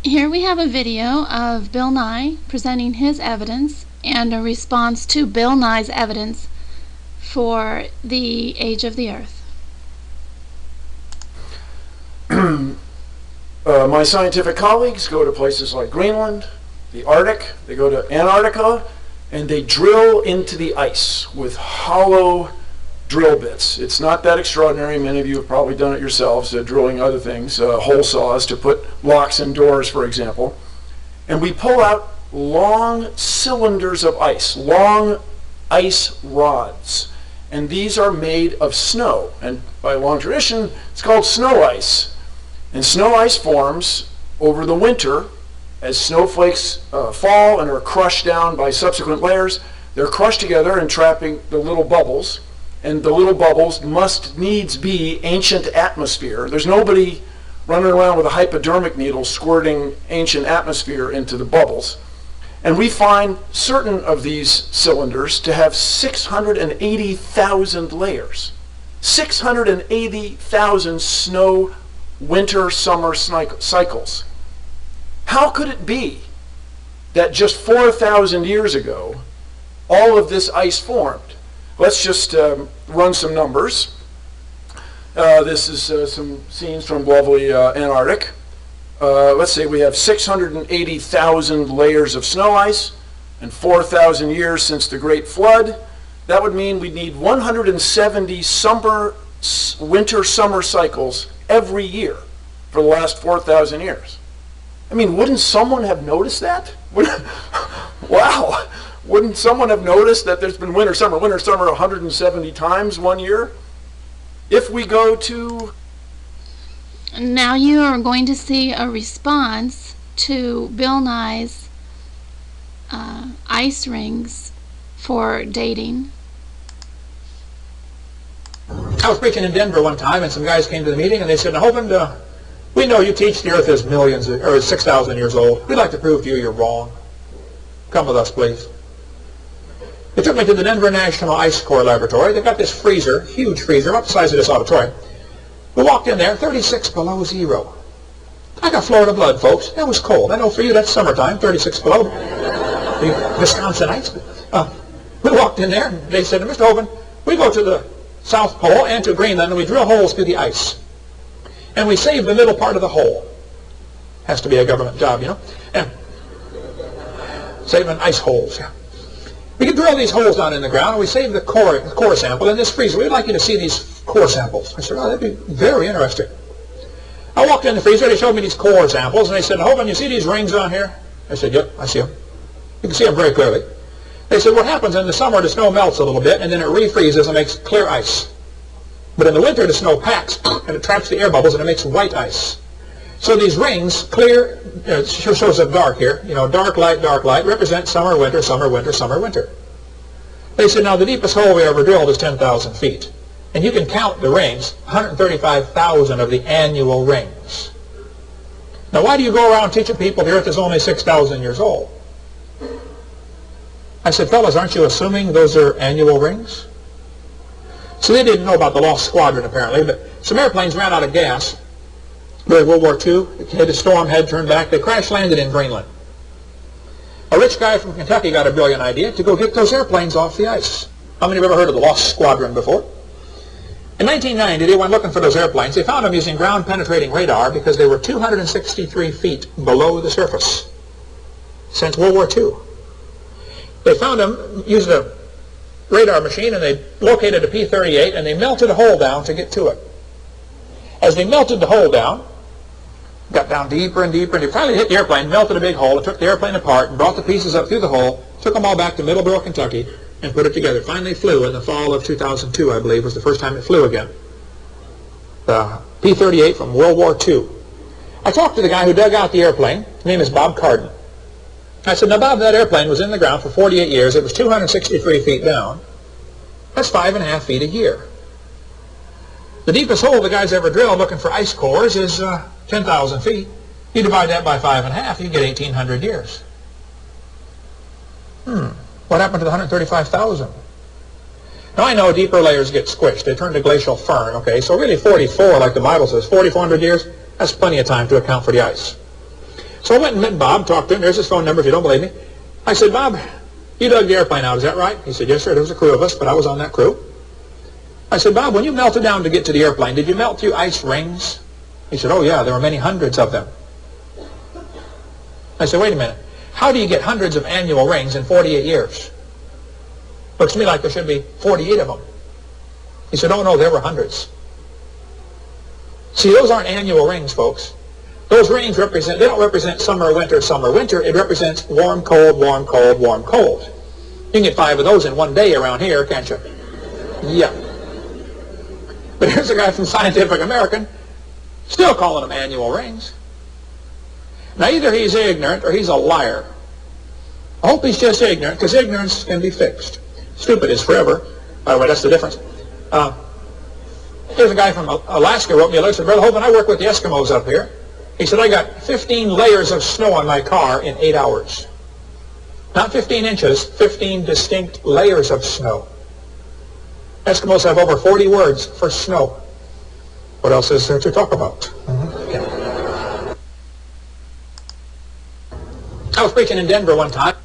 Here we have a video of Bill Nye presenting his evidence and a response to Bill Nye's evidence for the age of the Earth. My scientific colleagues go to places like Greenland, the Arctic, they go to Antarctica, and they drill into the ice with hollow drill bits. It's not that extraordinary. Many of you have probably done it yourselves, drilling other things, hole saws to put locks in doors, for example. And we pull out long cylinders of ice, long ice rods. And these are made of snow. And by long tradition, it's called snow ice. And snow ice forms over the winter as snowflakes fall and are crushed down by subsequent layers. They're crushed together and trapping the little bubbles. And the little bubbles must needs be ancient atmosphere. There's nobody running around with a hypodermic needle squirting ancient atmosphere into the bubbles. And we find certain of these cylinders to have 680,000 layers. 680,000 snow, winter, summer cycles. How could it be that just 4,000 years ago, all of this ice formed? Let's just run some numbers. This is some scenes from lovely Antarctic. Let's say we have 680,000 layers of snow ice and 4,000 years since the Great Flood. That would mean we'd need 170 winter-summer cycles every year for the last 4,000 years. I mean, wouldn't someone have noticed that? Wow! Wouldn't someone have noticed that there's been winter, summer 170 times one year? If we go to... Now you are going to see a response to Bill Nye's ice rings for dating. I was preaching in Denver one time, and some guys came to the meeting, and they said, "Hovind, we know you teach the Earth is millions or 6,000 years old. We'd like to prove to you you're wrong. Come with us, please." They took me to the Denver National Ice Core Laboratory. They've got this freezer, huge freezer, about the size of this auditorium. We walked in there, 36 below zero. I got Florida blood, folks. That was cold. I know for you that's summertime, 36 below. The Wisconsinites. We walked in there, and they said, "Mr. Hovind, we go to the South Pole and to Greenland, and we drill holes through the ice. And we save the middle part of the hole." Has to be a government job, you know. And saving ice holes, yeah. We can drill these holes down in the ground, and we save the core sample in this freezer. We'd like you to see these core samples. I said, "Oh, that'd be very interesting." I walked in the freezer, they showed me these core samples, and they said, "Hovind, you see these rings on here?" I said, "Yep, I see them." You can see them very clearly. They said, "What happens in the summer, the snow melts a little bit, and then it refreezes and makes clear ice. But in the winter, the snow packs, and it traps the air bubbles, and it makes white ice. So these rings, clear, it shows up dark here, dark light, represent summer, winter, summer, winter, summer, winter." They said, "Now the deepest hole we ever drilled is 10,000 feet. And you can count the rings, 135,000 of the annual rings. Now why do you go around teaching people the Earth is only 6,000 years old?" I said, "Fellas, aren't you assuming those are annual rings?" So they didn't know about the Lost Squadron apparently, but some airplanes ran out of gas during World War II. It hit a storm, had turned back. They crash landed in Greenland. A rich guy from Kentucky got a brilliant idea to go get those airplanes off the ice. How many have ever heard of the Lost Squadron before? In 1990, they went looking for those airplanes. They found them using ground-penetrating radar because they were 263 feet below the surface since World War II. They found them, used a radar machine, and they located a P-38, and they melted a hole down to get to it. As they melted the hole down, got down deeper and deeper, and they finally hit the airplane, melted a big hole, and took the airplane apart, and brought the pieces up through the hole, took them all back to Middleborough, Kentucky, and put it together. Finally flew in the fall of 2002, I believe, was the first time it flew again. The P-38 from World War II. I talked to the guy who dug out the airplane. His name is Bob Carden. I said, "Now, Bob, that airplane was in the ground for 48 years. It was 263 feet down. That's 5.5 feet a year. The deepest hole the guy's ever drilled looking for ice cores is 10,000 feet. You divide that by 5.5, you get 1,800 years. What happened to the 135,000? Now, I know deeper layers get squished. They turn to glacial firn, okay? So really 44, like the Bible says, 4,400 years, that's plenty of time to account for the ice. So I went and met Bob, talked to him. There's his phone number if you don't believe me. I said, Bob, you dug the airplane out, is that right? He said, yes, sir. There was a crew of us, but I was on that crew. I said, Bob, when you melted down to get to the airplane, did you melt through ice rings? He said, oh, yeah, there were many hundreds of them. I said, wait a minute. How do you get hundreds of annual rings in 48 years? Looks to me like there should be 48 of them. He said, oh, no, there were hundreds. See, those aren't annual rings, folks. Those rings represent, they don't represent summer, winter, summer, winter. It represents warm, cold, warm, cold, warm, cold. You can get 5 of those in one day around here, can't you? Yeah. But here's a guy from Scientific American still calling them annual rings. Now, either he's ignorant or he's a liar. I hope he's just ignorant, because ignorance can be fixed. Stupid is forever. By the way, that's the difference. Here's a guy from Alaska wrote me a letter. Said, Brother Hovind, I work with the Eskimos up here. He said, I got 15 layers of snow on my car in 8 hours. Not 15 inches, 15 distinct layers of snow. Eskimos have over 40 words for snow. What else is there to talk about? Yeah. I was preaching in Denver one time.